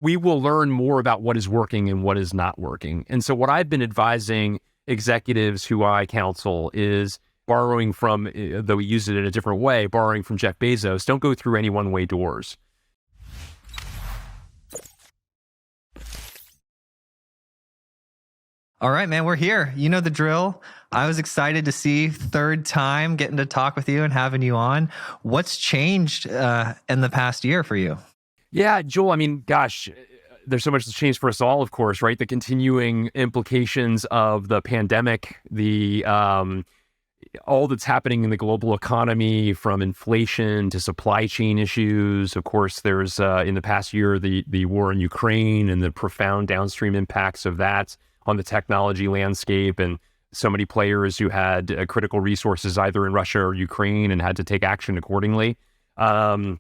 we will learn more about what is working and what is not working. And so what I've been advising executives who I counsel is borrowing from, though we use it in a different way, borrowing from Jeff Bezos, don't go through any one-way doors. All right, man, we're here. You know the drill. I was excited to see third time getting to talk with you and having you on. What's changed in the past year for you? Yeah, Joel, I mean, gosh, there's so much that's changed for us all, of course, right? The continuing implications of the pandemic, the all that's happening in the global economy, from inflation to supply chain issues. Of course, there's in the past year, the war in Ukraine and the profound downstream impacts of that on the technology landscape, and so many players who had critical resources either in Russia or Ukraine and had to take action accordingly. The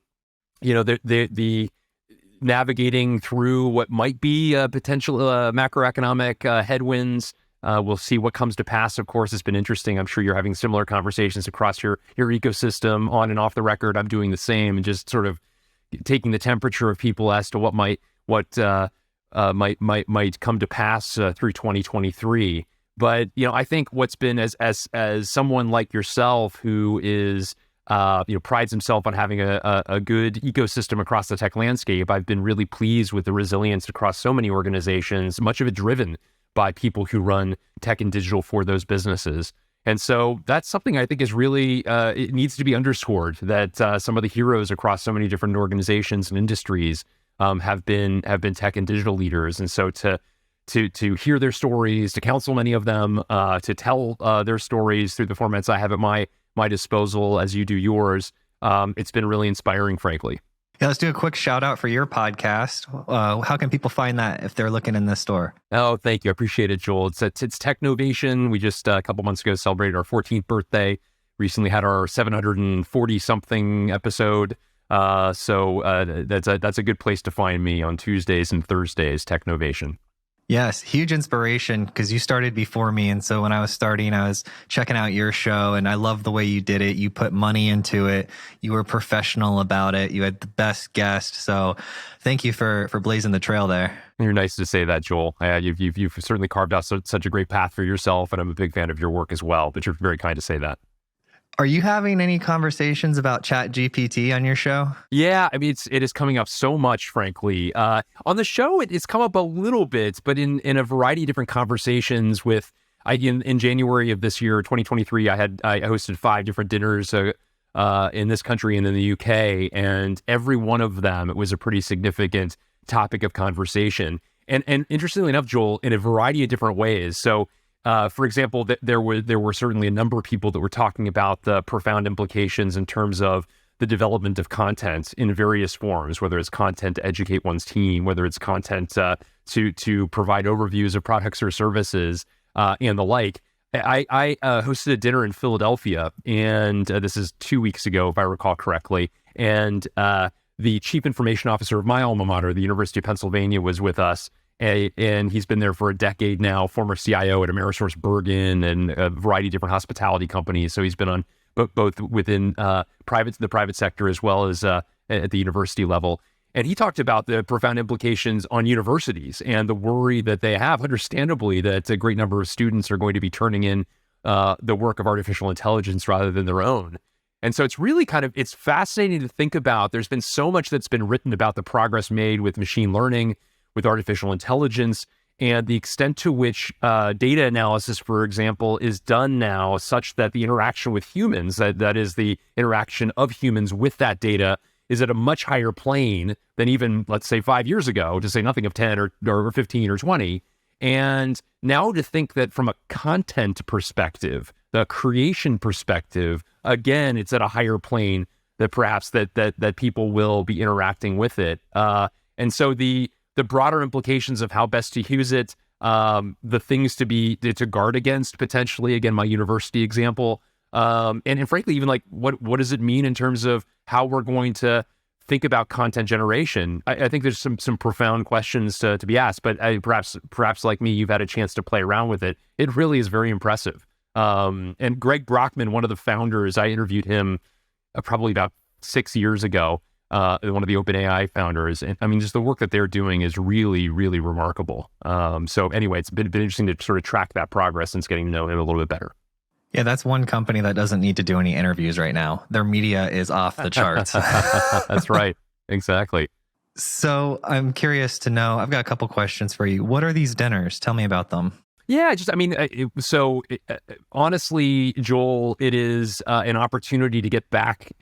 navigating through what might be potential macroeconomic headwinds. We'll see what comes to pass. Of course, it's been interesting. I'm sure you're having similar conversations across your ecosystem on and off the record. I'm doing the same, and just sort of taking the temperature of people as to what might come to pass through 2023. But I think what's been as someone like yourself who is prides himself on having a good ecosystem across the tech landscape, I've been really pleased with the resilience across so many organizations, much of it driven by people who run tech and digital for those businesses. And so that's something I think is really, it needs to be underscored, that some of the heroes across so many different organizations and industries have been tech and digital leaders. And so to hear their stories, to counsel many of them, to tell their stories through the formats I have at my disposal as you do yours, it's been really inspiring, frankly. Yeah, let's do a quick shout out for your podcast. How can people find that if they're looking in the store? Oh, thank you. I appreciate it, Joel. It's Technovation. We just a couple months ago celebrated our 14th birthday. Recently had our 740 something episode. So that's a good place to find me on Tuesdays and Thursdays, Technovation. Yes, huge inspiration, because you started before me. And so when I was starting, I was checking out your show, and I love the way you did it. You put money into it. You were professional about it. You had the best guest. So thank you for blazing the trail there. You're nice to say that, Joel. You've certainly carved out such a great path for yourself, and I'm a big fan of your work as well, but you're very kind to say that. Are you having any conversations about ChatGPT on your show? Yeah, I mean, it is coming up so much, frankly. On the show, it's come up a little bit, but in a variety of different conversations with, in January of this year, 2023, I hosted 5 different dinners in this country and in the UK, and every one of them, it was a pretty significant topic of conversation. And interestingly enough, Joel, in a variety of different ways. So, for example, there were certainly a number of people that were talking about the profound implications in terms of the development of content in various forms, whether it's content to educate one's team, whether it's content to provide overviews of products or services, and the like. I hosted a dinner in Philadelphia, and this is 2 weeks ago, if I recall correctly, and the chief information officer of my alma mater, the University of Pennsylvania, was with us. And he's been there for a decade now, former CIO at AmerisourceBergen and a variety of different hospitality companies. So he's been on both within the private sector as well as at the university level. And he talked about the profound implications on universities and the worry that they have, understandably, that a great number of students are going to be turning in the work of artificial intelligence rather than their own. And so it's really it's fascinating to think about. There's been so much that's been written about the progress made with machine learning, with artificial intelligence, and the extent to which data analysis, for example, is done now such that the interaction with humans, that is the interaction of humans with that data, is at a much higher plane than even, let's say, 5 years ago, to say nothing of 10 or 15 or 20. And now to think that from a content perspective, the creation perspective, again, it's at a higher plane that perhaps that people will be interacting with it. And so the broader implications of how best to use it, the things to guard against potentially, again, my university example, and frankly, even what does it mean in terms of how we're going to think about content generation? I think there's some profound questions to be asked, but perhaps like me, you've had a chance to play around with it. It really is very impressive. And Greg Brockman, one of the founders, I interviewed him probably about 6 years ago. one of the OpenAI founders. And I mean, just the work that they're doing is really, really remarkable. So anyway, it's been interesting to sort of track that progress since getting to know him a little bit better. Yeah, that's one company that doesn't need to do any interviews right now. Their media is off the charts. That's right. Exactly. So I'm curious to know, I've got a couple questions for you. What are these dinners? Tell me about them. Yeah, honestly, Joel, it is an opportunity to get back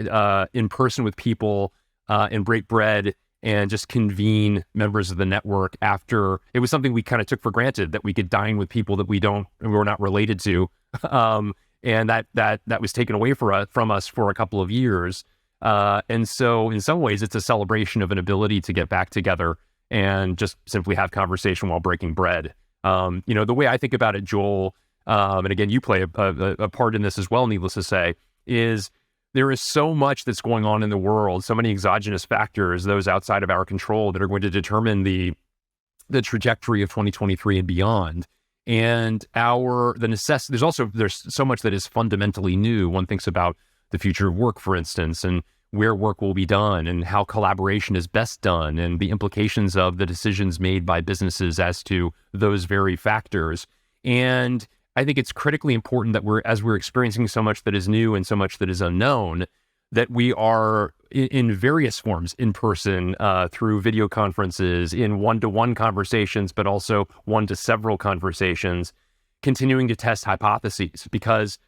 in person with people and break bread and just convene members of the network after it was something we kind of took for granted that we could dine with people that we're not related to. And that was taken away from us for a couple of years. And so in some ways, it's a celebration of an ability to get back together and just simply have conversation while breaking bread. The way I think about it, Joel, and again, you play a part in this as well, needless to say, is there is so much that's going on in the world, so many exogenous factors, those outside of our control, that are going to determine the trajectory of 2023 and beyond. And there's so much that is fundamentally new. One thinks about the future of work, for instance, and where work will be done and how collaboration is best done and the implications of the decisions made by businesses as to those very factors. And I think it's critically important that as we're experiencing so much that is new and so much that is unknown, that we are in various forms in person, through video conferences, in one-to-one conversations, but also one-to-several conversations, continuing to test hypotheses, because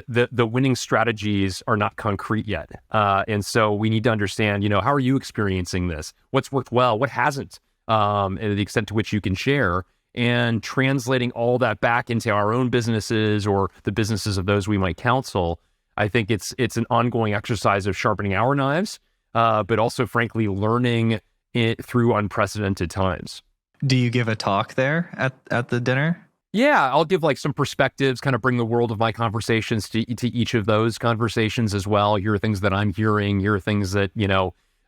the winning strategies are not concrete yet. And so we need to understand, how are you experiencing this? What's worked well? What hasn't? And the extent to which you can share, and translating all that back into our own businesses or the businesses of those we might counsel. I think it's an ongoing exercise of sharpening our knives, but also, frankly, learning it through unprecedented times. Do you give a talk there at the dinner? Yeah, I'll give some perspectives, kind of bring the world of my conversations to each of those conversations as well. Here are things that I'm hearing. Here are things that,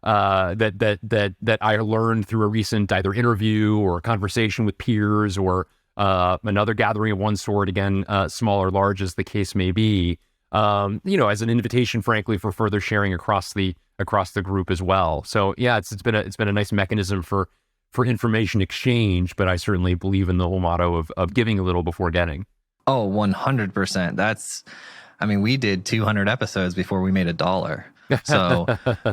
that I learned through a recent either interview or conversation with peers or another gathering of one sort, again, small or large as the case may be, as an invitation, frankly, for further sharing across the group as well. So yeah, it's been a nice mechanism for information exchange, but I certainly believe in the whole motto of giving a little before getting. Oh, 100%. We did 200 episodes before we made $1. So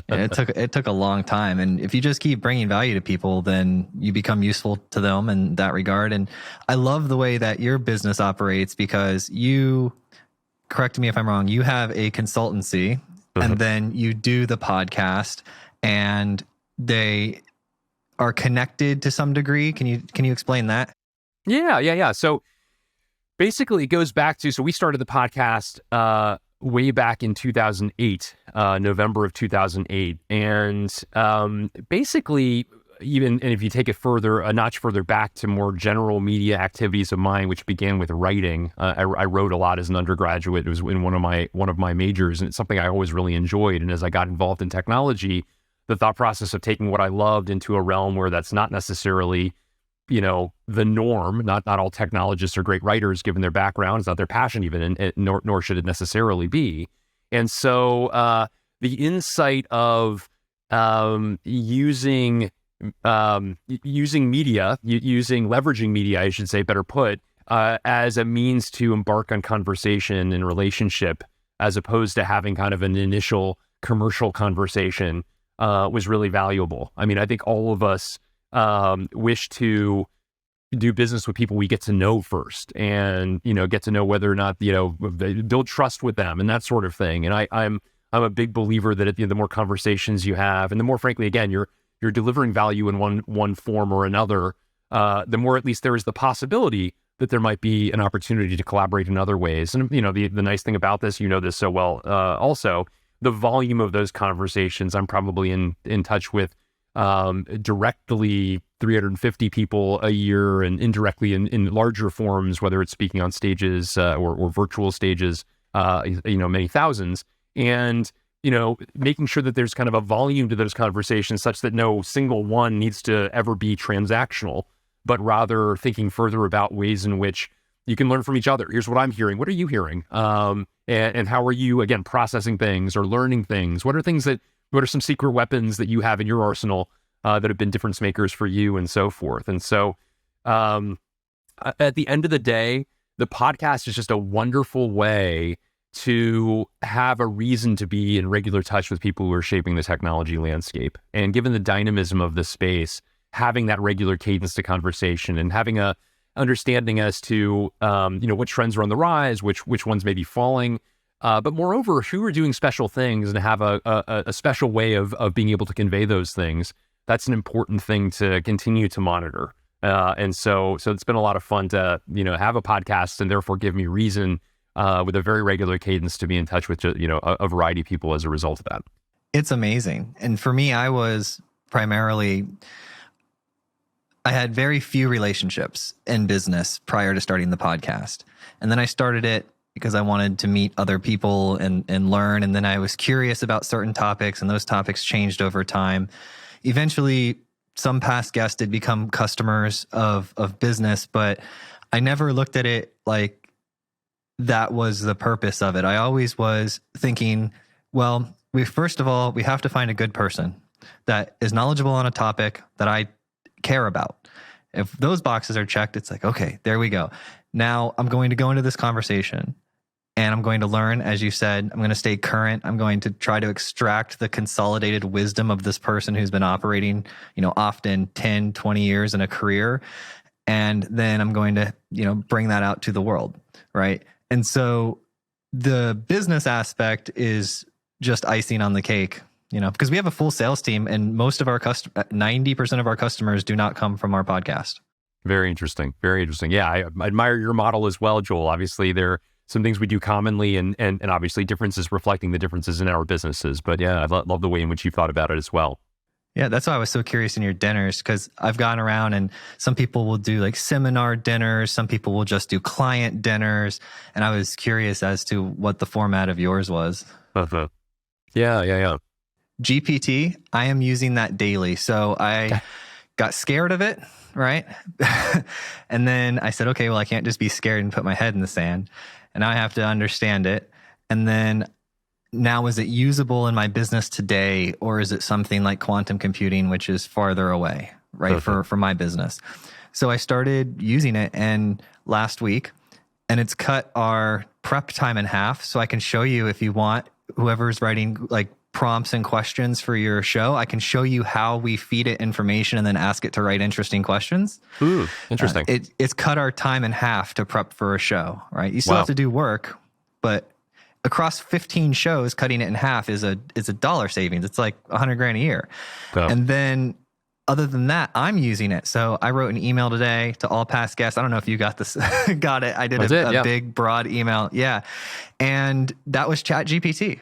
it took a long time. And if you just keep bringing value to people, then you become useful to them in that regard. And I love the way that your business operates, because correct me if I'm wrong, you have a consultancy and then you do the podcast, and they are connected to some degree. Can you explain that? Yeah. So basically it goes back to, we started the podcast way back in 2008, November of 2008. And basically, and if you take it a notch further back to more general media activities of mine, which began with writing. I wrote a lot as an undergraduate. It was in one of my majors, and it's something I always really enjoyed. And as I got involved in technology, the thought process of taking what I loved into a realm where that's not necessarily, the norm. Not all technologists are great writers, given their background. It's not their passion even, nor should it necessarily be. And so the insight of leveraging media, I should say, better put, as a means to embark on conversation and relationship, as opposed to having kind of an initial commercial conversation, was really valuable. I think all of us wish to do business with people we get to know first, and get to know whether or not build trust with them and that sort of thing. And I'm a big believer that the more conversations you have, and the more, frankly, again, you're delivering value in one form or another, the more at least there is the possibility that there might be an opportunity to collaborate in other ways. And the nice thing about this, this so well, also the volume of those conversations, I'm probably in touch with directly 350 people a year, and indirectly in larger forms, whether it's speaking on stages or virtual stages, many thousands. And making sure that there's kind of a volume to those conversations such that no single one needs to ever be transactional, but rather thinking further about ways in which you can learn from each other. Here's what I'm hearing. What are you hearing? And how are you, again, processing things or learning things? What are things that What are some secret weapons that you have in your arsenal that have been difference makers for you, and so forth? And so at the end of the day, the podcast is just a wonderful way to have a reason to be in regular touch with people who are shaping the technology landscape. And given the dynamism of the space, having that regular cadence to conversation and having a understanding as to what trends are on the rise, which ones may be falling, but moreover, who are doing special things and have a special way of being able to convey those things. That's an important thing to continue to monitor. And so it's been a lot of fun to have a podcast, and therefore give me reason with a very regular cadence to be in touch with a variety of people as a result of that. It's amazing. And for me, I had very few relationships in business prior to starting the podcast. And then I started it because I wanted to meet other people and learn. And then I was curious about certain topics, and those topics changed over time. Eventually, some past guests did become customers of business, but I never looked at it like that was the purpose of it. I always was thinking, well, first of all, we have to find a good person that is knowledgeable on a topic that I care about. If those boxes are checked, it's like, okay, there we go. Now I'm going to go into this conversation and I'm going to learn, as you said, I'm going to stay current. I'm going to try to extract the consolidated wisdom of this person who's been operating, often 10, 20 years in a career. And then I'm going to, bring that out to the world, right? And so the business aspect is just icing on the cake, because we have a full sales team, and most of our 90% of our customers do not come from our podcast. Very interesting. Very interesting. Yeah, I admire your model as well, Joel. Obviously, there are some things we do commonly, and obviously differences reflecting the differences in our businesses. But yeah, I love the way in which you've thought about it as well. Yeah, that's why I was so curious in your dinners, because I've gone around and some people will do like seminar dinners, some people will just do client dinners, and I was curious as to what the format of yours was. Yeah. GPT, I am using that daily. So I got scared of it, right? And then I said, okay, well, I can't just be scared and put my head in the sand. And now I have to understand it. And then now, is it usable in my business today, or is it something like quantum computing, which is farther away, right, for my business? So I started using it last week, and it's cut our prep time in half. So I can show you, if you want, whoever's writing like prompts and questions for your show, I can show you how we feed it information and then ask it to write interesting questions. Ooh, interesting. It's cut our time in half to prep for a show, right? You still have to do work, but across 15 shows, cutting it in half is a dollar savings. It's like $100,000 a year. Oh. And then other than that, I'm using it. So I wrote an email today to all past guests. I don't know if you got this, got it. I did a big, broad email. Yeah. And that was ChatGPT.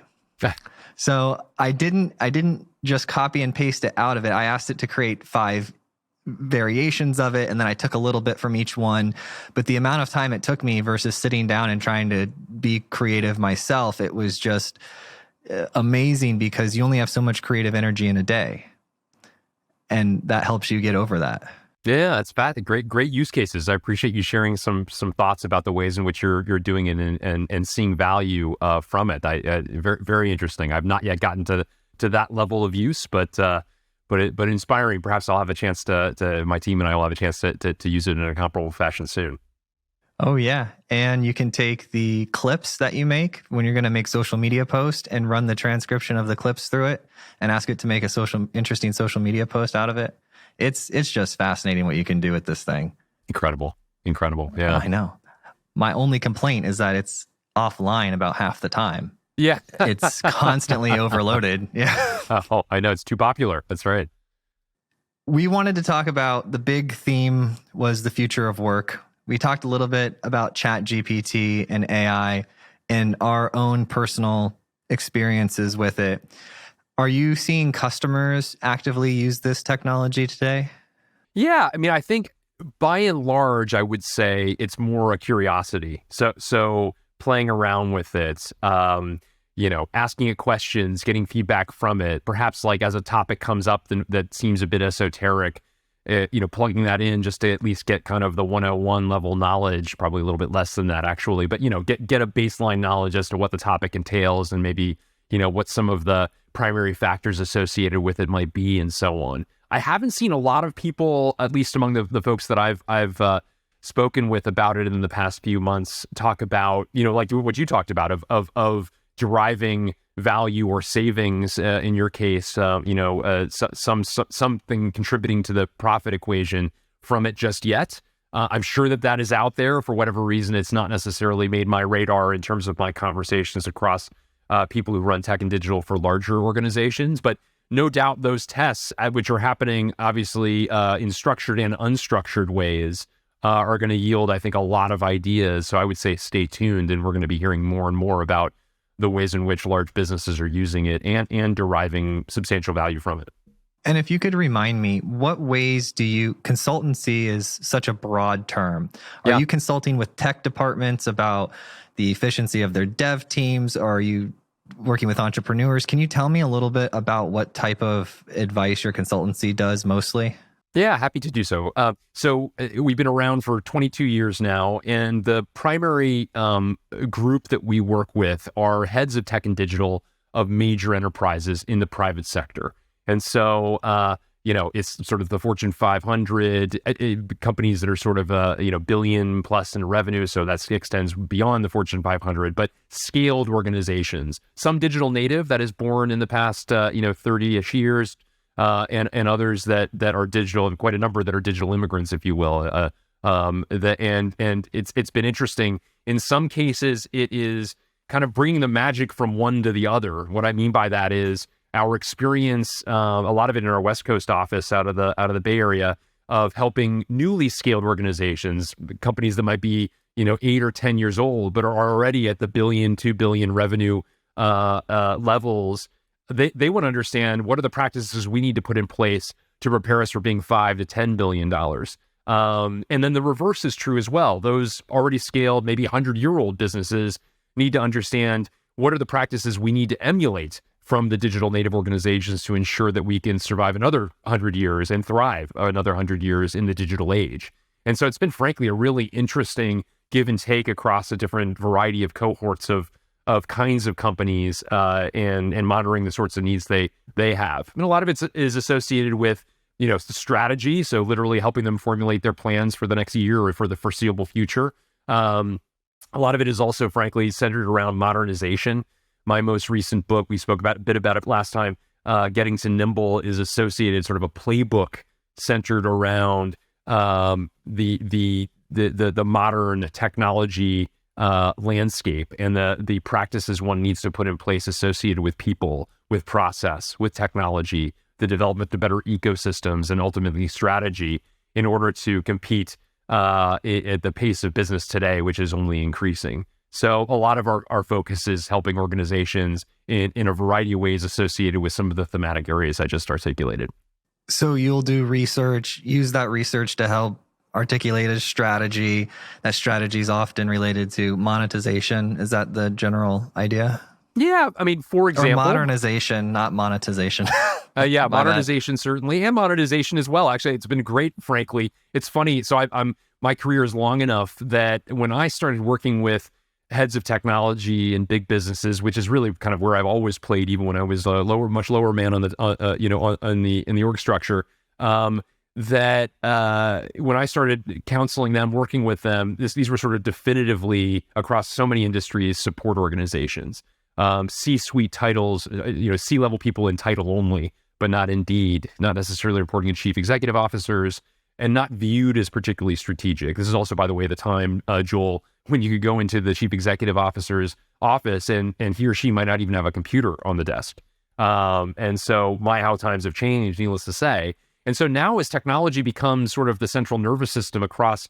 So I didn't just copy and paste it out of it. I asked it to create 5 variations of it, and then I took a little bit from each one. But the amount of time it took me versus sitting down and trying to be creative myself, it was just amazing, because you only have so much creative energy in a day, and that helps you get over that. Yeah, it's fat. Great use cases. I appreciate you sharing some thoughts about the ways in which you're doing it and seeing value from it. Very, very interesting. I've not yet gotten to that level of use, but inspiring. Perhaps I'll have a chance to my team and I will have a chance to use it in a comparable fashion soon. Oh yeah. And you can take the clips that you make when you're going to make social media post and run the transcription of the clips through it and ask it to make a interesting social media post out of it. It's just fascinating what you can do with this thing. Incredible. Yeah. I know. My only complaint is that it's offline about half the time. Yeah. It's constantly overloaded. Yeah. Oh, I know. It's too popular. That's right. We wanted to talk about, the big theme was the future of work. We talked a little bit about ChatGPT and AI and our own personal experiences with it. Are you seeing customers actively use this technology today? Yeah. I mean, I think by and large, I would say it's more a curiosity. So playing around with it, asking it questions, getting feedback from it, perhaps like as a topic comes up that seems a bit esoteric, plugging that in just to at least get kind of the 101 level knowledge, probably a little bit less than that actually, but, get a baseline knowledge as to what the topic entails and maybe, what some of the primary factors associated with it might be, and so on. I haven't seen a lot of people, at least among the folks that I've spoken with about it in the past few months, talk about, like what you talked about of deriving value or savings, in your case, something contributing to the profit equation from it just yet. I'm sure that is out there. For whatever reason, it's not necessarily made my radar in terms of my conversations across people who run tech and digital for larger organizations. But no doubt those tests, which are happening obviously in structured and unstructured ways, are going to yield, I think, a lot of ideas. So I would say stay tuned, and we're going to be hearing more and more about the ways in which large businesses are using it and deriving substantial value from it. And if you could remind me, what ways consultancy is such a broad term. Are you consulting with tech departments about the efficiency of their dev teams? Or are you working with entrepreneurs? Can you tell me a little bit about what type of advice your consultancy does mostly? Yeah, happy to do so. So we've been around for 22 years now, and the primary group that we work with are heads of tech and digital of major enterprises in the private sector. And so, it's sort of the Fortune 500 companies that are sort of, billion plus in revenue. So that extends beyond the Fortune 500, but scaled organizations. Some digital native that is born in the past, 30-ish years, and others that are digital, and quite a number that are digital immigrants, if you will. And it's been interesting. In some cases, it is kind of bringing the magic from one to the other. What I mean by that is our experience, a lot of it in our West Coast office out of the Bay Area, of helping newly scaled organizations, companies that might be 8 or 10 years old, but are already at the billion, 2 billion revenue levels. They want to understand what are the practices we need to put in place to prepare us for being $5 to $10 billion. And then the reverse is true as well. Those already scaled, maybe 100-year-old businesses need to understand what are the practices we need to emulate from the digital native organizations to ensure that we can survive another 100 years and thrive another 100 years in the digital age. And so it's been, frankly, a really interesting give and take across a different variety of cohorts of kinds of companies, and monitoring the sorts of needs they have. And a lot of it is associated with, strategy. So literally helping them formulate their plans for the next year or for the foreseeable future. A lot of it is also, frankly, centered around modernization. My most recent book, we spoke a bit about it last time, Getting to Nimble, is associated sort of a playbook centered around the modern technology landscape and the practices one needs to put in place associated with people, with process, with technology, the development of better ecosystems, and ultimately strategy in order to compete at the pace of business today, which is only increasing. So a lot of our focus is helping organizations in a variety of ways associated with some of the thematic areas I just articulated. So you'll do research, use that research to help articulate a strategy. That strategy is often related to monetization. Is that the general idea? Yeah, I mean, for example, or modernization, not monetization. Yeah, modernization certainly, and monetization as well. Actually, it's been great. Frankly, it's funny. So my career is long enough that when I started working with heads of technology and big businesses, which is really kind of where I've always played, even when I was a much lower man on the in the org structure. That when I started counseling them, working with them, these were sort of definitively across so many industries support organizations, C-suite titles, C-level people in title only, but not indeed, not necessarily reporting to chief executive officers, and not viewed as particularly strategic. This is also, by the way, the time, Joel, when you could go into the chief executive officer's office and he or she might not even have a computer on the desk. And so how times have changed, needless to say. And so now as technology becomes sort of the central nervous system across,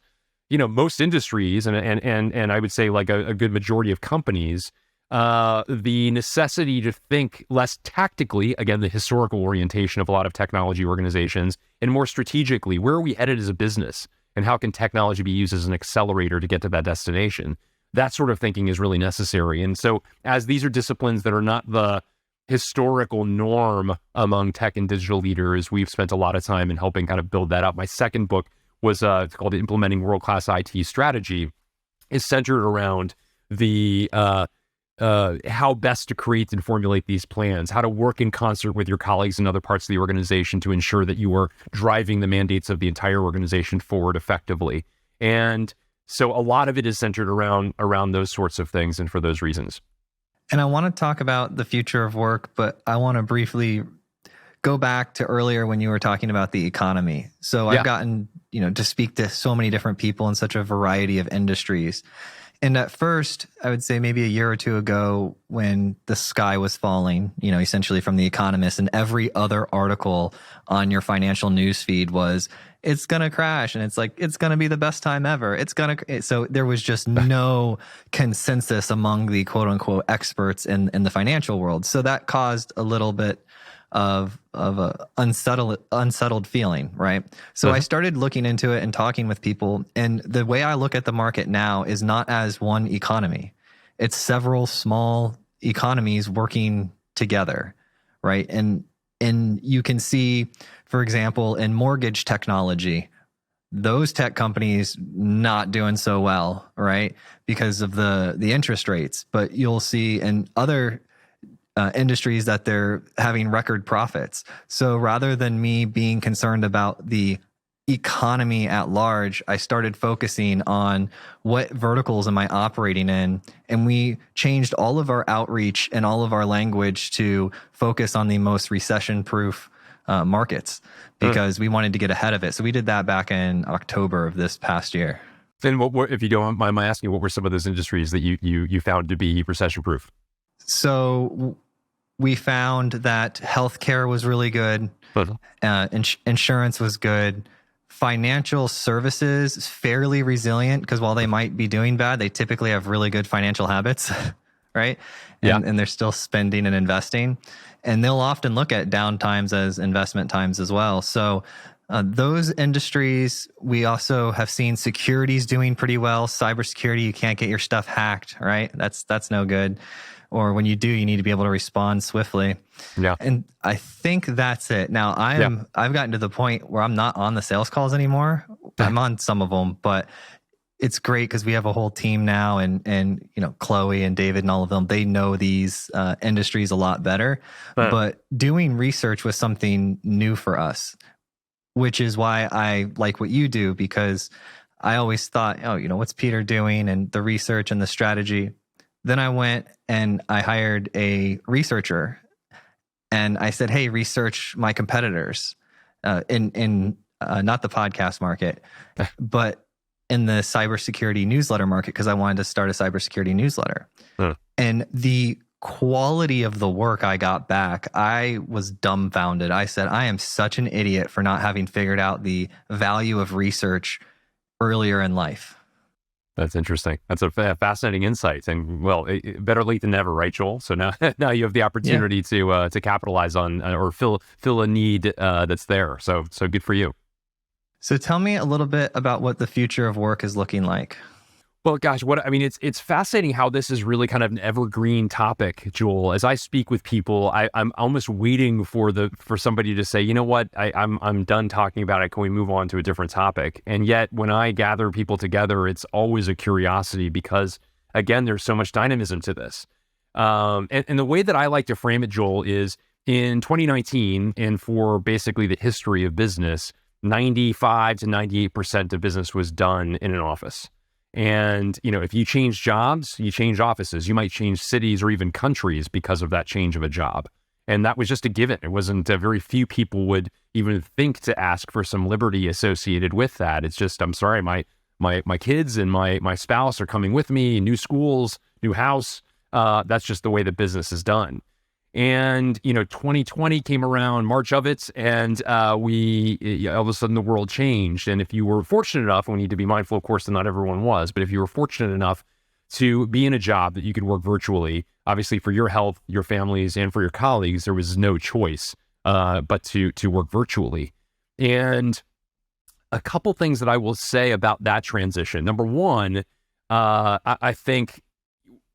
most industries and I would say like a good majority of companies, the necessity to think less tactically, again, the historical orientation of a lot of technology organizations, and more strategically, where are we headed as a business? And how can technology be used as an accelerator to get to that destination? That sort of thinking is really necessary. And so as these are disciplines that are not the historical norm among tech and digital leaders, we've spent a lot of time in helping kind of build that up. My second book was called Implementing World-Class IT Strategy, is centered around the how best to create and formulate these plans, how to work in concert with your colleagues in other parts of the organization to ensure that you are driving the mandates of the entire organization forward effectively. And so a lot of it is centered around those sorts of things, and for those reasons. And I want to talk about the future of work, but I want to briefly go back to earlier when you were talking about the economy. So I've gotten, to speak to so many different people in such a variety of industries. And at first, I would say maybe a year or two ago, when the sky was falling, essentially from The Economist, and every other article on your financial news feed was, it's going to crash. And it's like, it's going to be the best time ever. So there was just no consensus among the quote unquote experts in the financial world. So that caused a little bit of a unsettled feeling, right? So I started looking into it and talking with people, and the way I look at the market now is not as one economy. It's several small economies working together, right? And you can see, for example, in mortgage technology, those tech companies not doing so well, right? Because of the interest rates. But you'll see in other industries that they're having record profits. So rather than me being concerned about the economy at large, I started focusing on what verticals am I operating in. And we changed all of our outreach and all of our language to focus on the most recession-proof markets, because we wanted to get ahead of it. So we did that back in October of this past year. Then if you don't mind my asking, what were some of those industries that you found to be recession-proof? So we found that healthcare was really good. Insurance was good. Financial services is fairly resilient, because while they might be doing bad, they typically have really good financial habits, right? And they're still spending and investing. And they'll often look at down times as investment times as well. So those industries, we also have seen securities doing pretty well. Cybersecurity, you can't get your stuff hacked, right? That's no good. Or when you do, you need to be able to respond swiftly. Yeah. And I think that's it. Now I've gotten to the point where I'm not on the sales calls anymore. I'm on some of them, but it's great because we have a whole team now, and Chloe and David and all of them, they know these industries a lot better. But doing research was something new for us, which is why I like what you do, because I always thought, what's Peter doing, and the research and the strategy. Then I went and I hired a researcher, and I said, hey, research my competitors in not the podcast market, but in the cybersecurity newsletter market, because I wanted to start a cybersecurity newsletter. And the quality of the work I got back, I was dumbfounded. I said, I am such an idiot for not having figured out the value of research earlier in life. That's interesting. That's a fascinating insight, and better late than never, right, Joel? So now you have the opportunity to capitalize on or fill a need that's there. So good for you. So tell me a little bit about what the future of work is looking like. Well, gosh, it's fascinating how this is really kind of an evergreen topic, Joel. As I speak with people, I'm almost waiting for somebody to say, you know what, I'm done talking about it. Can we move on to a different topic? And yet, when I gather people together, it's always a curiosity, because again, there's so much dynamism to this. And the way that I like to frame it, Joel, is in 2019, and for basically the history of business, 95 to 98% of business was done in an office. And, if you change jobs, you change offices. You might change cities or even countries because of that change of a job. And that was just a given. It wasn't very few people would even think to ask for some liberty associated with that. It's just, I'm sorry, my kids and my spouse are coming with me, new schools, new house. That's just the way that business is done. And, 2020 came around, March of it, and all of a sudden the world changed. And if you were fortunate enough, we need to be mindful, of course, that not everyone was, but if you were fortunate enough to be in a job that you could work virtually, obviously for your health, your families, and for your colleagues, there was no choice but to work virtually. And a couple things that I will say about that transition. Number one, I think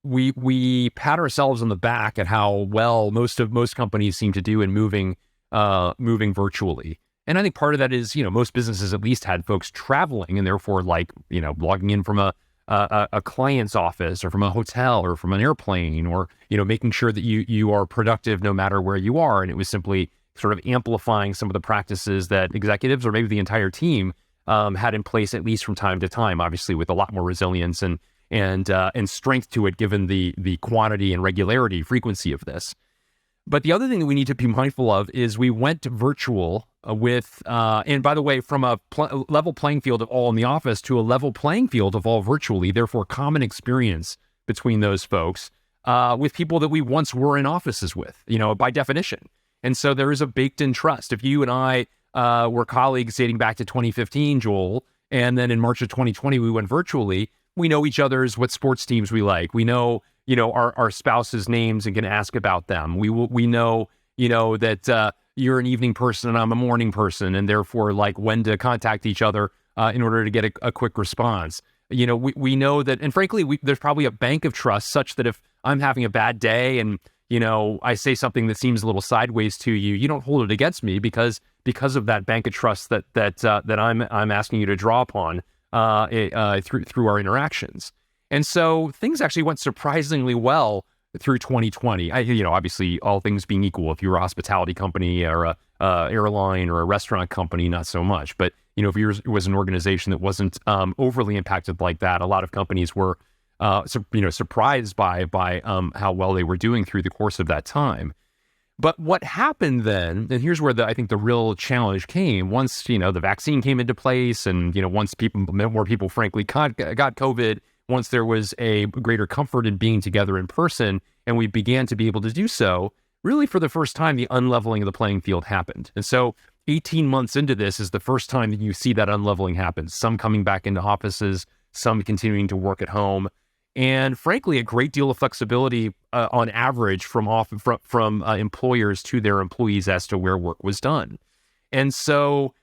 we pat ourselves on the back at how well most companies seem to do in moving virtually. And I think part of that is, most businesses at least had folks traveling, and therefore logging in from a a client's office or from a hotel or from an airplane, or, making sure that you are productive no matter where you are. And it was simply sort of amplifying some of the practices that executives or maybe the entire team had in place, at least from time to time, obviously with a lot more resilience and strength to it, given the quantity and regularity, frequency of this. But the other thing that we need to be mindful of is we went virtual and by the way, from a level playing field of all in the office to a level playing field of all virtually, therefore common experience between those folks with people that we once were in offices with, by definition. And so there is a baked-in trust. If you and I were colleagues dating back to 2015, Joel, and then in March of 2020 we went virtually, we know each other's what sports teams we like. We know, our spouses' names and can ask about them. We know, that you're an evening person and I'm a morning person, and therefore like when to contact each other in order to get a quick response. We know that, and frankly, there's probably a bank of trust such that if I'm having a bad day and I say something that seems a little sideways to you, you don't hold it against me because of that bank of trust that I'm asking you to draw upon through our interactions. And so things actually went surprisingly well through 2020. Obviously, all things being equal, if you're a hospitality company or a airline or a restaurant company, not so much. But if yours was an organization that wasn't overly impacted like that, a lot of companies were surprised by how well they were doing through the course of that time. But what happened then, and here's where I think the real challenge came, once, the vaccine came into place and, once more people frankly got COVID, once there was a greater comfort in being together in person and we began to be able to do so, really for the first time, the unleveling of the playing field happened. And so 18 months into this is the first time that you see that unleveling happen. Some coming back into offices, some continuing to work at home. And frankly, a great deal of flexibility on average from employers to their employees as to where work was done. And so,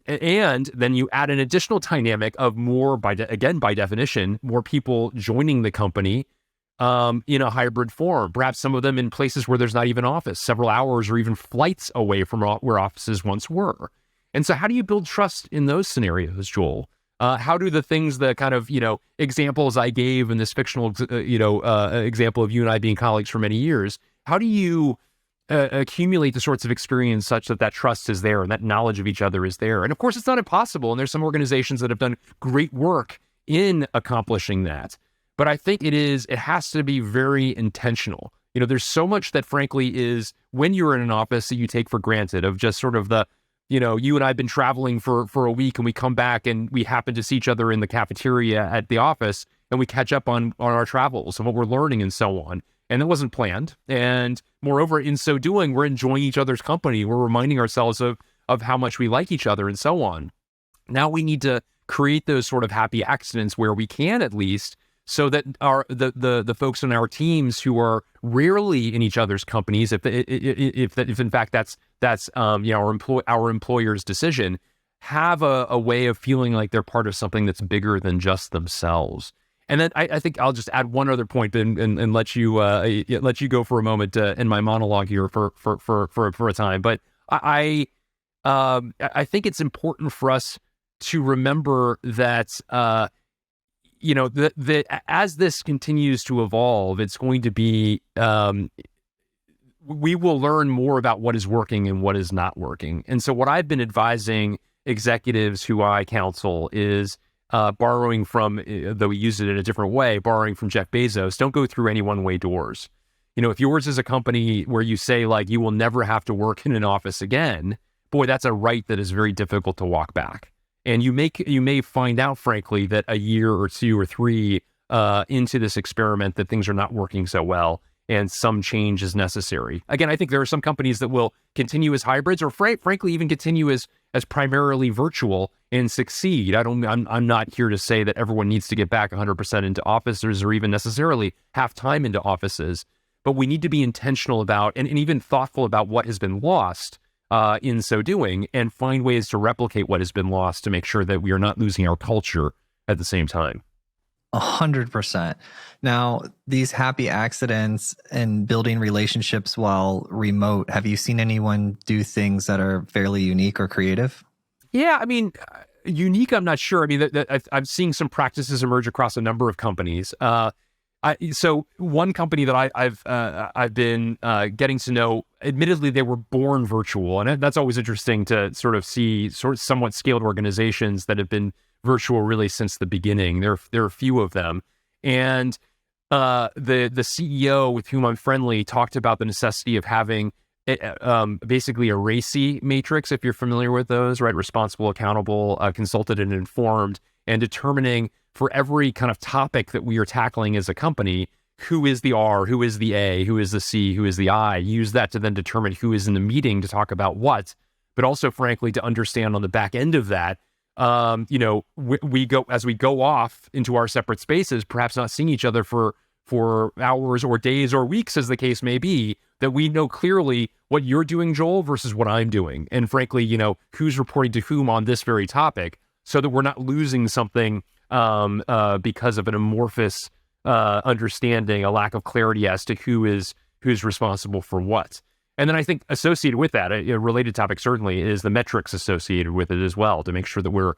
and then you add an additional dynamic of more, by definition, more people joining the company in a hybrid form, perhaps some of them in places where there's not even office, several hours or even flights away from where offices once were. And so how do you build trust in those scenarios, Joel? How do the things, the kind of, examples I gave in this fictional, example of you and I being colleagues for many years, how do you accumulate the sorts of experience such that trust is there and that knowledge of each other is there? And of course, it's not impossible. And there's some organizations that have done great work in accomplishing that. But I think it has to be very intentional. There's so much that frankly is when you're in an office that you take for granted, of just sort of the, you and I have been traveling for a week and we come back and we happen to see each other in the cafeteria at the office and we catch up on our travels and what we're learning and so on. And it wasn't planned. And moreover, in so doing, we're enjoying each other's company. We're reminding ourselves of how much we like each other and so on. Now we need to create those sort of happy accidents where we can, at least, so that the folks on our teams who are rarely in each other's companies, if in fact that's our employer's decision, have a way of feeling like they're part of something that's bigger than just themselves. And then I think I'll just add one other point and let you go for a moment in my monologue here for a time. But I think it's important for us to remember that as this continues to evolve, it's going to be we will learn more about what is working and what is not working. And so what I've been advising executives who I counsel is borrowing from, though we use it in a different way, borrowing from Jeff Bezos, don't go through any one-way doors. If yours is a company where you say like you will never have to work in an office again, boy, that's a right that is very difficult to walk back. And you may find out, frankly, that a year or two or three into this experiment that things are not working so well and some change is necessary. Again, I think there are some companies that will continue as hybrids or frankly even continue as primarily virtual and succeed. I'm not here to say that everyone needs to get back 100% into offices or even necessarily half time into offices, but we need to be intentional about and even thoughtful about what has been lost in so doing, and find ways to replicate what has been lost to make sure that we are not losing our culture at the same time. 100%. Now, these happy accidents and building relationships while remote, have you seen anyone do things that are fairly unique or creative? Yeah, I mean, unique, I'm not sure. I mean, I'm seeing some practices emerge across a number of companies. So one company that I've been getting to know, admittedly, they were born virtual, and that's always interesting to sort of see somewhat scaled organizations that have been virtual really since the beginning. There are a few of them, and the CEO with whom I'm friendly talked about the necessity of having basically a RACI matrix, if you're familiar with those, right? Responsible, accountable, consulted, and informed, and determining for every kind of topic that we are tackling as a company, who is the R, who is the A, who is the C, who is the I. Use that to then determine who is in the meeting to talk about what, but also, frankly, to understand on the back end of that, we go off into our separate spaces, perhaps not seeing each other for hours or days or weeks, as the case may be, that we know clearly what you're doing, Joel, versus what I'm doing. And frankly, who's reporting to whom on this very topic, so that we're not losing something because of an amorphous understanding, a lack of clarity as to who's responsible for what. And then I think associated with that, a related topic certainly is the metrics associated with it as well, to make sure that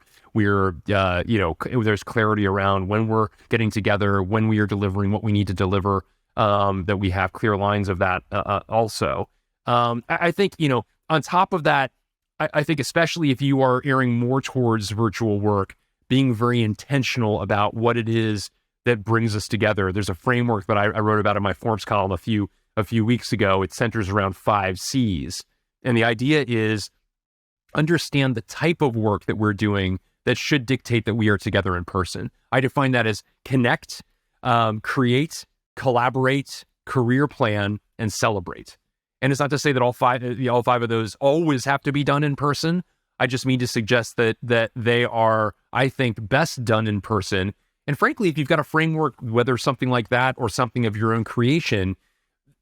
there's clarity around when we're getting together, when we are delivering what we need to deliver, that we have clear lines of that also. I think, on top of that, I think especially if you are erring more towards virtual work, being very intentional about what it is that brings us together. There's a framework that I wrote about in my Forbes column a few weeks ago. It centers around 5 C's. And the idea is understand the type of work that we're doing that should dictate that we are together in person. I define that as connect, create, collaborate, career plan, and celebrate. And it's not to say that all five of those always have to be done in person. I just mean to suggest that they are, I think, best done in person. And frankly, if you've got a framework, whether something like that or something of your own creation,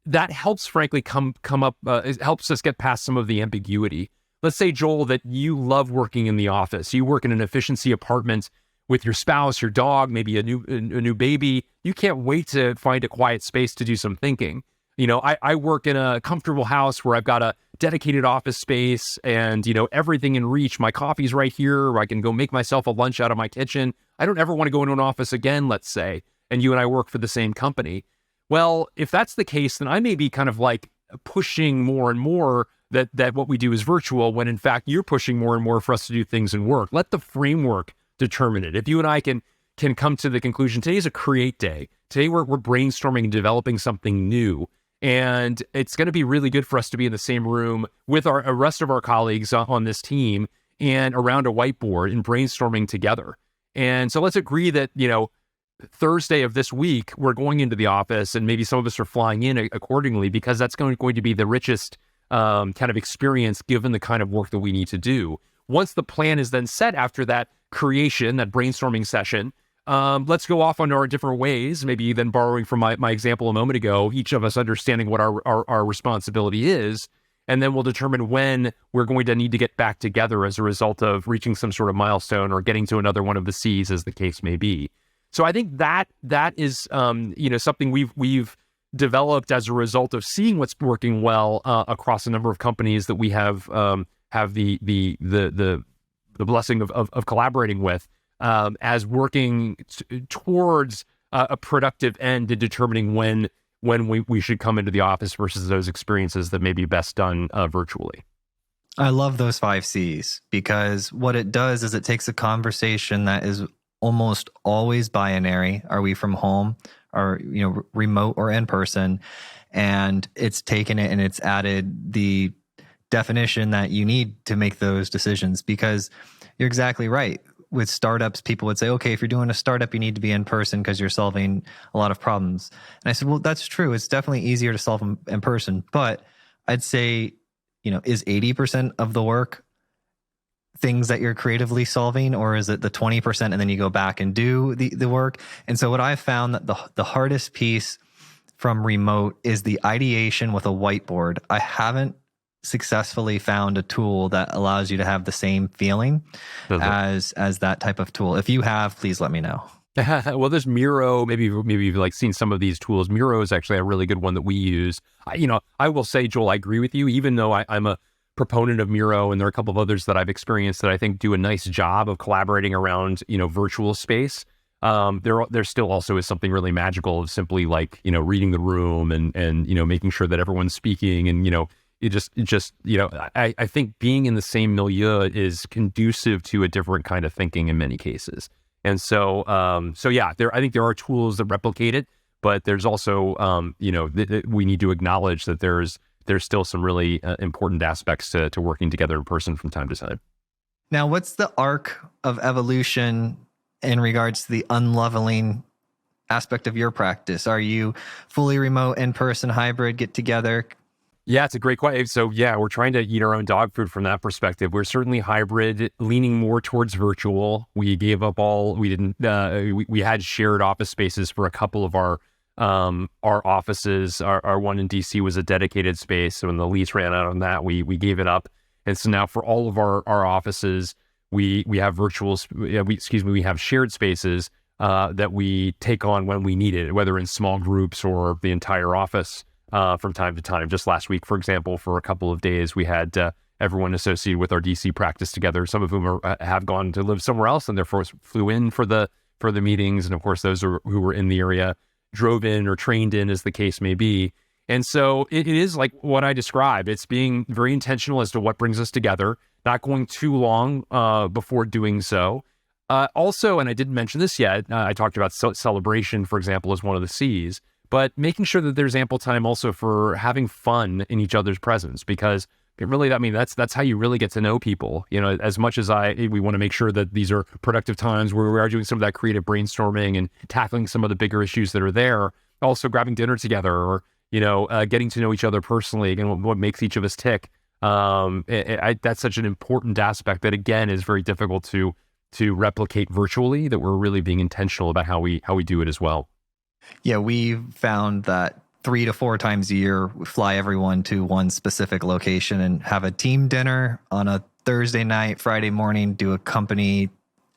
that helps, frankly, come up. It helps us get past some of the ambiguity. Let's say, Joel, that you love working in the office. You work in an efficiency apartment with your spouse, your dog, maybe a new baby. You can't wait to find a quiet space to do some thinking. I work in a comfortable house where I've got a dedicated office space and, everything in reach. My coffee's right here, or I can go make myself a lunch out of my kitchen. I don't ever want to go into an office again, let's say, and you and I work for the same company. Well, if that's the case, then I may be kind of like pushing more and more that what we do is virtual, when in fact you're pushing more and more for us to do things in work. Let the framework determine it. If you and I can come to the conclusion, today's a create day. Today we're brainstorming and developing something new. And it's going to be really good for us to be in the same room with our rest of our colleagues on this team and around a whiteboard and brainstorming together. And so let's agree that, Thursday of this week, we're going into the office, and maybe some of us are flying in accordingly, because that's going to be the richest kind of experience given the kind of work that we need to do. Once the plan is then set after that creation, that brainstorming session, let's go off on our different ways, maybe even borrowing from my example a moment ago, each of us understanding what our responsibility is, and then we'll determine when we're going to need to get back together as a result of reaching some sort of milestone or getting to another one of the C's, as the case may be. So I think that is something we've developed as a result of seeing what's working well across a number of companies that we have the blessing of collaborating with, as working towards a productive end in determining when we should come into the office versus those experiences that may be best done virtually. I love those 5 C's, because what it does is it takes a conversation that is almost always binary. Are we from home, or remote or in person? And it's taken it and it's added the definition that you need to make those decisions, because you're exactly right. With startups, people would say, okay, if you're doing a startup, you need to be in person because you're solving a lot of problems. And I said, well, that's true. It's definitely easier to solve them in person. But I'd say, is 80% of the work things that you're creatively solving, or is it the 20% and then you go back and do the work? And so what I've found that the hardest piece from remote is the ideation with a whiteboard. I haven't successfully found a tool that allows you to have the same feeling as that type of tool. If you have, please let me know. Well, there's Miro. Maybe you've like seen some of these tools. Miro is actually a really good one that we use. I will say, Joel, I agree with you. Even though I'm a proponent of Miro, and there are a couple of others that I've experienced that I think do a nice job of collaborating around, virtual space. There still also is something really magical of simply like, reading the room and making sure that everyone's speaking, and, I think being in the same milieu is conducive to a different kind of thinking in many cases. And so, I think there are tools that replicate it, but there's also, we need to acknowledge that there's still some really important aspects to working together in person from time to time. Now, what's the arc of evolution in regards to the unleveling aspect of your practice? Are you fully remote, in-person, hybrid, get together? Yeah, it's a great question. So we're trying to eat our own dog food from that perspective. We're certainly hybrid, leaning more towards virtual. We gave up we had shared office spaces for a couple of our offices. Our one in DC was a dedicated space. So when the lease ran out on that, we gave it up. And so now for all of our offices, we have we have shared spaces that we take on when we need it, whether in small groups or the entire office. From time to time. Just last week, for example, for a couple of days, we had everyone associated with our DC practice together, some of whom have gone to live somewhere else and therefore flew in for the meetings. And of course, those who were in the area drove in or trained in, as the case may be. And so it is like what I described. It's being very intentional as to what brings us together, not going too long before doing so. Also, and I didn't mention this yet, I talked about celebration, for example, as one of the C's. But making sure that there's ample time also for having fun in each other's presence, because it really, that's how you really get to know people. As much as we want to make sure that these are productive times where we are doing some of that creative brainstorming and tackling some of the bigger issues that are there, also grabbing dinner together or, getting to know each other personally and what makes each of us tick. That's such an important aspect that, again, is very difficult to replicate virtually, that we're really being intentional about how we do it as well. Yeah, we found that 3 to 4 times a year, we fly everyone to one specific location and have a team dinner on a Thursday night, Friday morning, do a company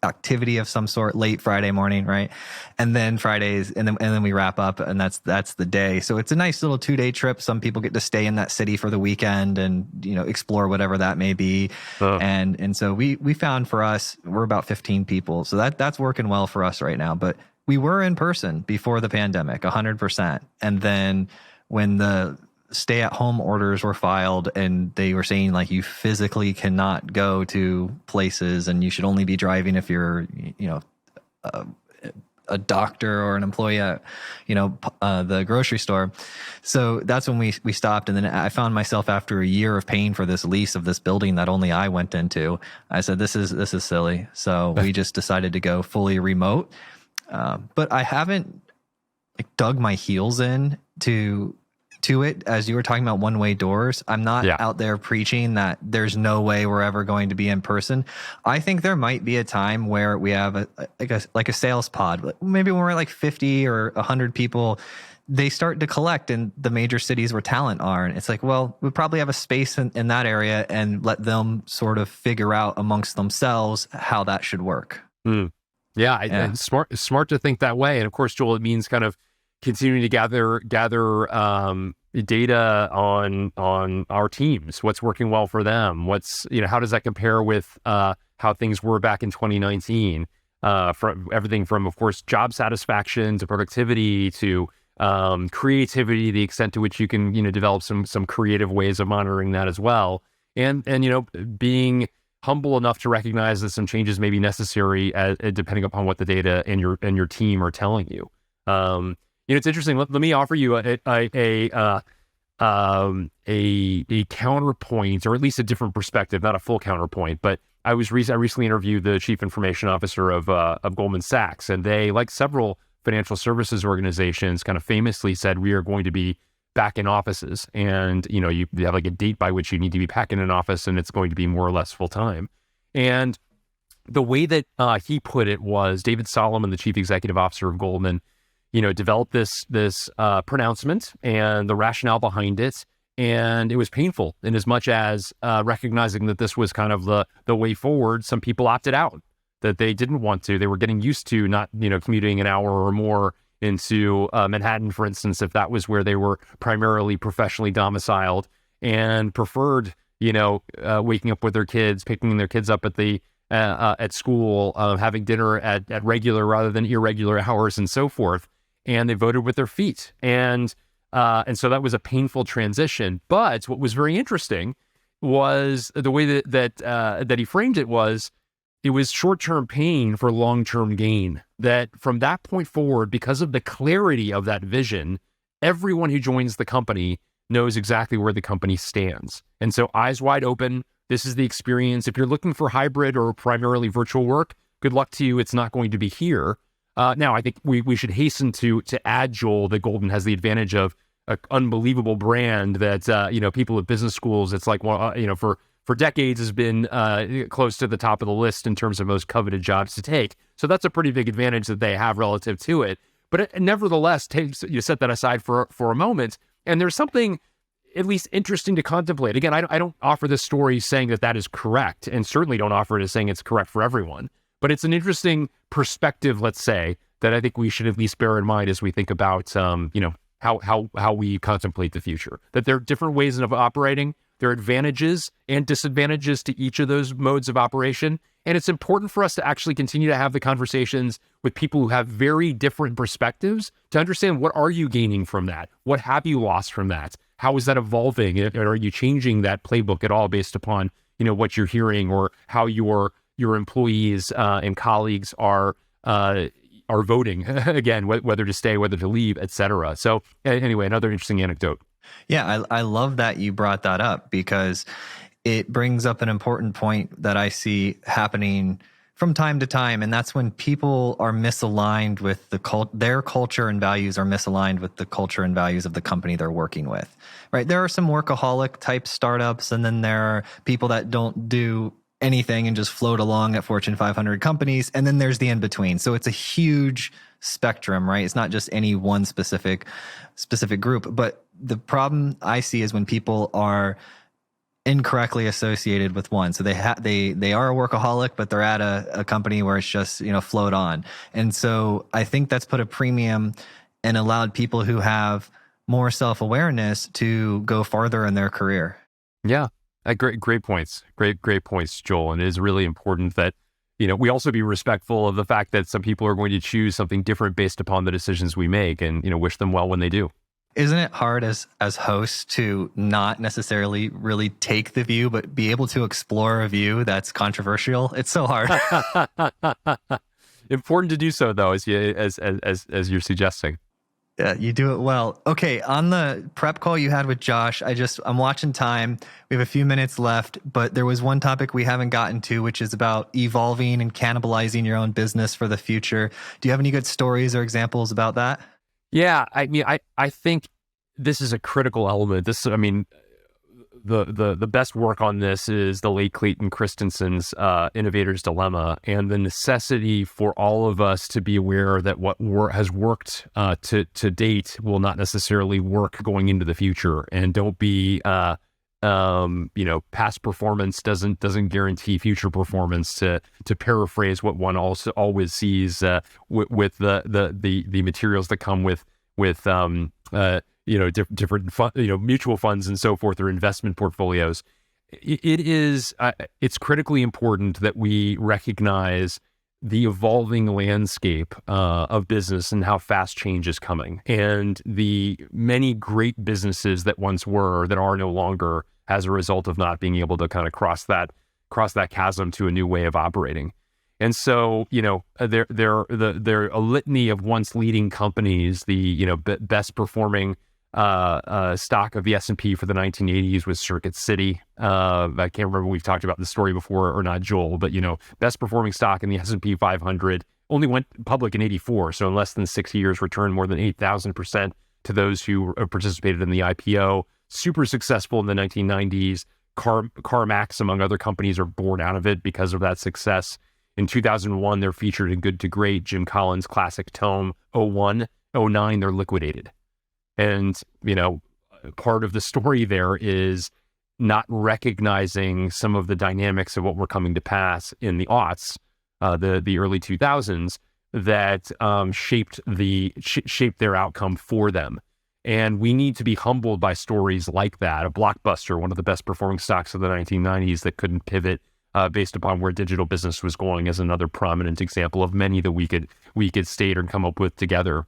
activity of some sort late Friday morning, right? And then Fridays, and then we wrap up, and that's the day. So it's a nice little 2-day trip. Some people get to stay in that city for the weekend and explore whatever that may be. And so we found for us, we're about 15 people, so that's working well for us right now. But we were in person before the pandemic, 100%. And then when the stay-at-home orders were filed and they were saying like you physically cannot go to places and you should only be driving if you're, a doctor or an employee at, the grocery store. So that's when we stopped. And then I found myself, after a year of paying for this lease of this building that only I went into, I said, this is silly. So we just decided to go fully remote. But I haven't dug my heels in to it. As you were talking about one-way doors, I'm not out there preaching that there's no way we're ever going to be in person. I think there might be a time where we have a sales pod. Maybe when we're like 50 or 100 people, they start to collect in the major cities where talent are. And it's like, well, we probably have a space in that area and let them sort of figure out amongst themselves how that should work. Yeah. Smart to think that way. And of course, Joel, it means kind of continuing to gather data on our teams. What's working well for them? How does that compare with how things were back in 2019? From everything from, of course, job satisfaction to productivity to creativity, the extent to which you can develop some creative ways of monitoring that as well, and being humble enough to recognize that some changes may be necessary depending upon what the data and your team are telling you. It's interesting. Let me offer you a counterpoint, or at least a different perspective, not a full counterpoint. But I recently interviewed the chief information officer of Goldman Sachs, and they, like several financial services organizations, kind of famously said, we are going to be back in offices, and you have like a date by which you need to be back in an office, and it's going to be more or less full time. And the way that he put it was, David Solomon, the chief executive officer of Goldman, developed this pronouncement and the rationale behind it, and it was painful in as much as recognizing that this was kind of the way forward. Some people opted out, that they didn't want to. They were getting used to not commuting an hour or more into Manhattan, for instance, if that was where they were primarily professionally domiciled, and preferred waking up with their kids, picking their kids up at school, having dinner at regular rather than irregular hours, and so forth. And they voted with their feet, and so that was a painful transition. But what was very interesting was the way that he framed it was. It was short-term pain for long-term gain. That from that point forward, because of the clarity of that vision, everyone who joins the company knows exactly where the company stands. And so eyes wide open, this is the experience. If you're looking for hybrid or primarily virtual work, good luck to you. It's not going to be here. Now, I think we should hasten to add, Joel, that Golden has the advantage of an unbelievable brand that, people at business schools, it's like, for decades has been close to the top of the list in terms of most coveted jobs to take. So that's a pretty big advantage that they have relative to it. But it nevertheless, you set that aside for a moment, and there's something at least interesting to contemplate. Again, I don't offer this story saying that is correct, and certainly don't offer it as saying it's correct for everyone. But it's an interesting perspective, let's say, that I think we should at least bear in mind as we think about, how we contemplate the future. That there are different ways of operating. There are advantages and disadvantages to each of those modes of operation. And it's important for us to actually continue to have the conversations with people who have very different perspectives to understand, what are you gaining from that? What have you lost from that? How is that evolving? And are you changing that playbook at all based upon, what you're hearing, or how your employees and colleagues are voting again, whether to stay, whether to leave, et cetera. So anyway, another interesting anecdote. Yeah, I love that you brought that up, because it brings up an important point that I see happening from time to time, and that's when people are misaligned with their culture and values are misaligned with the culture and values of the company they're working with. Right? There are some workaholic type startups, and then there are people that don't do anything and just float along at Fortune 500 companies, and then there's the in between. So it's a huge spectrum, right? It's not just any one specific group. But the problem I see is when people are incorrectly associated with one. So they are a workaholic, but they're at a company where it's just, float on. And so I think that's put a premium and allowed people who have more self-awareness to go farther in their career. Yeah. Great points. Great points, Joel. And it is really important that, we also be respectful of the fact that some people are going to choose something different based upon the decisions we make, and, wish them well when they do. Isn't it hard as hosts to not necessarily really take the view, but be able to explore a view that's controversial? It's so hard. Important to do so, though, as you're suggesting. Yeah, you do it well. Okay, on the prep call you had with Josh, I'm watching time. We have a few minutes left, but there was one topic we haven't gotten to, which is about evolving and cannibalizing your own business for the future. Do you have any good stories or examples about that? Yeah, I think this is a critical element. The best work on this is the late Clayton Christensen's Innovator's Dilemma, and the necessity for all of us to be aware that what has worked to date will not necessarily work going into the future, and don't be past performance doesn't guarantee future performance. To paraphrase what one also always sees with the materials that come with different mutual funds and so forth, or investment portfolios. It's critically important that we recognize the evolving landscape of business and how fast change is coming, and the many great businesses that once were that are no longer as a result of not being able to kind of cross that chasm to a new way of operating. And so, there are a litany of once leading companies. The best performing stock of the S&P for the 1980s was Circuit City. I can't remember if we've talked about this story before or not, Joel, but best performing stock in the S&P 500 only went public in 84. So in less than 6 years, returned more than 8,000% to those who participated in the IPO. Super successful in the 1990s. CarMax, among other companies, are born out of it because of that success. In 2001, they're featured in Good to Great, Jim Collins' classic tome. 01, 09, they're liquidated. And, part of the story there is not recognizing some of the dynamics of what were coming to pass in the aughts, the early 2000s, that shaped their outcome for them. And we need to be humbled by stories like that. A Blockbuster, one of the best performing stocks of the 1990s that couldn't pivot based upon where digital business was going, is another prominent example of many that we could state or come up with together.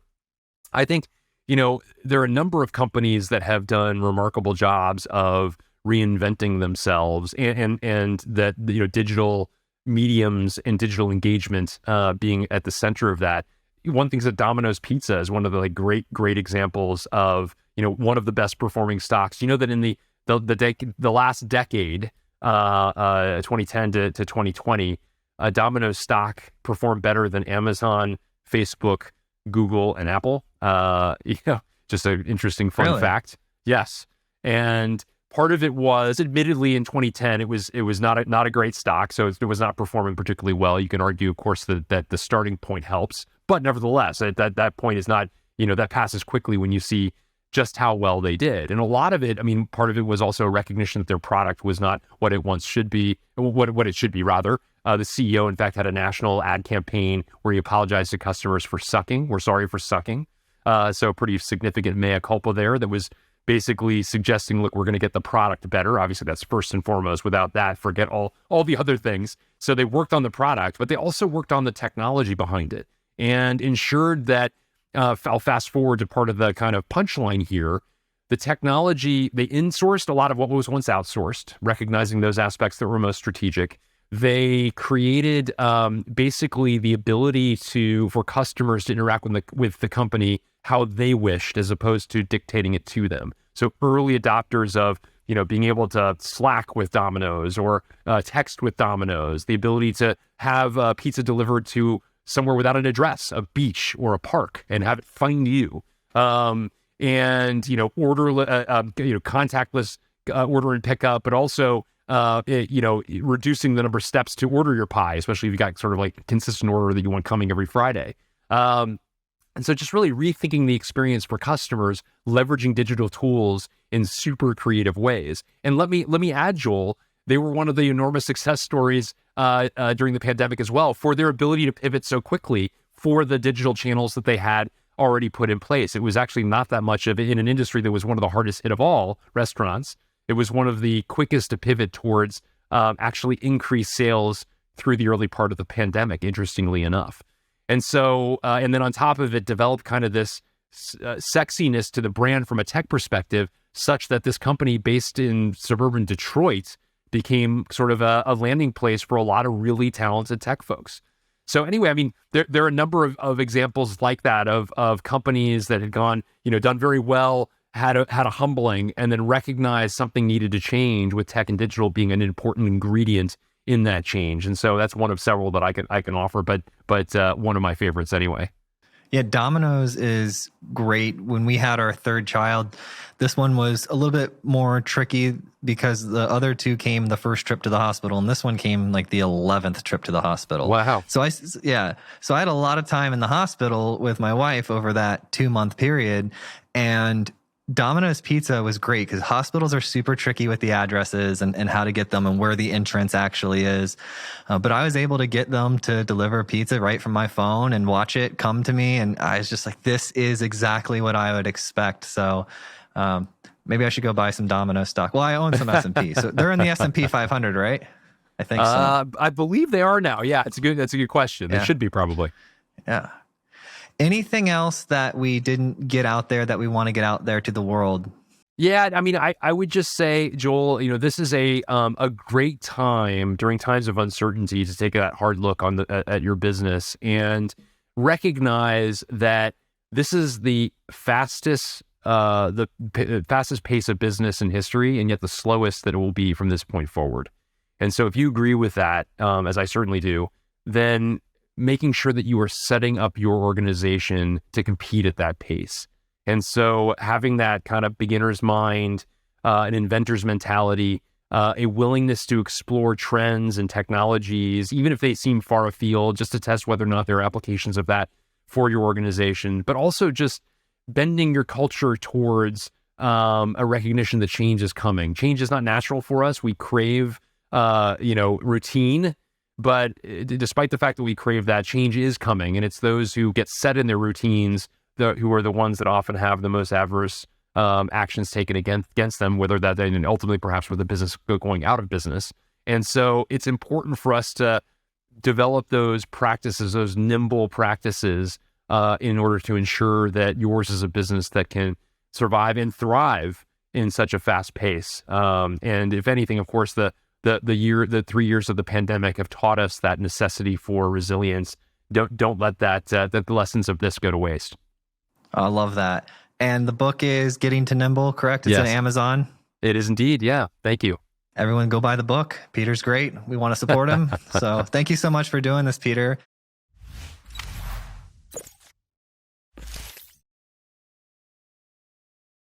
I think, there are a number of companies that have done remarkable jobs of reinventing themselves, and that, digital mediums and digital engagement being at the center of that. One thing is that Domino's Pizza is one of the great examples of, one of the best performing stocks. That in the last decade, 2010 to 2020, Domino's stock performed better than Amazon, Facebook, Google, and Apple. Just an interesting fun fact. Yes. And part of it was, admittedly, in 2010, it was not a great stock, so it was not performing particularly well. You can argue, of course, that the starting point helps, but nevertheless, that point is not, that passes quickly when you see just how well they did. And a lot of it, part of it was also a recognition that their product was not what it once should be, what it should be, rather. The CEO, in fact, had a national ad campaign where he apologized to customers for sucking. We're sorry for sucking. So a pretty significant mea culpa there that was basically suggesting, look, we're going to get the product better. Obviously, that's first and foremost. Without that, forget all the other things. So they worked on the product, but they also worked on the technology behind it and ensured that, I'll fast forward to part of the kind of punchline here, the technology, they insourced a lot of what was once outsourced, recognizing those aspects that were most strategic. They created basically the ability for customers to interact with the company how they wished, as opposed to dictating it to them. So early adopters of, being able to Slack with Domino's or text with Domino's, the ability to have pizza delivered to somewhere without an address, a beach or a park, and have it find you. And, order, contactless order and pickup, but also, reducing the number of steps to order your pie, especially if you got sort of like consistent order that you want coming every Friday. And so just really rethinking the experience for customers, leveraging digital tools in super creative ways. And let me add, Joel, they were one of the enormous success stories during the pandemic as well, for their ability to pivot so quickly for the digital channels that they had already put in place. It was actually not that much of it in an industry that was one of the hardest hit of all, restaurants. It was one of the quickest to pivot towards actually increase sales through the early part of the pandemic, interestingly enough. And so, and then on top of it, developed kind of this sexiness to the brand from a tech perspective, such that this company based in suburban Detroit became sort of a landing place for a lot of really talented tech folks. So anyway, there are a number of examples like that of companies that had gone, done very well, had a humbling, and then recognized something needed to change, with tech and digital being an important ingredient in that change. And so that's one of several that I can offer, but one of my favorites anyway. Yeah, Domino's is great. When we had our third child, this one was a little bit more tricky because the other two came the first trip to the hospital, and this one came like the 11th trip to the hospital. Wow. So I had a lot of time in the hospital with my wife over that 2-month period, and Domino's Pizza was great because hospitals are super tricky with the addresses and how to get them and where the entrance actually is. But I was able to get them to deliver pizza right from my phone and watch it come to me. And I was just like, this is exactly what I would expect. So maybe I should go buy some Domino's stock. Well, I own some S&P. So they're in the S&P 500, right? I think so. I believe they are now. Yeah, that's a good question. Yeah. They should be, probably. Yeah. Anything else that we didn't get out there that we want to get out there to the world? Yeah, I would just say, Joel, this is a great time during times of uncertainty to take that hard look at your business and recognize that this is the fastest pace of business in history, and yet the slowest that it will be from this point forward. And so if you agree with that, as I certainly do, then making sure that you are setting up your organization to compete at that pace. And so having that kind of beginner's mind, an inventor's mentality, a willingness to explore trends and technologies, even if they seem far afield, just to test whether or not there are applications of that for your organization, but also just bending your culture towards a recognition that change is coming. Change is not natural for us. We crave, routine. But despite the fact that we crave that, change is coming, and it's those who get set in their routines who are the ones that often have the most adverse actions taken against them, whether that then ultimately perhaps with the business going out of business. And so it's important for us to develop those practices, those nimble practices, in order to ensure that yours is a business that can survive and thrive in such a fast pace. And if anything, of course, the 3 years of the pandemic have taught us that necessity for resilience. Don't let the lessons of this go to waste. I love that. And the book is Getting to Nimble, correct? It's on Amazon. It is indeed. Yeah. Thank you. Everyone go buy the book. Peter's great. We want to support him. So thank you so much for doing this, Peter.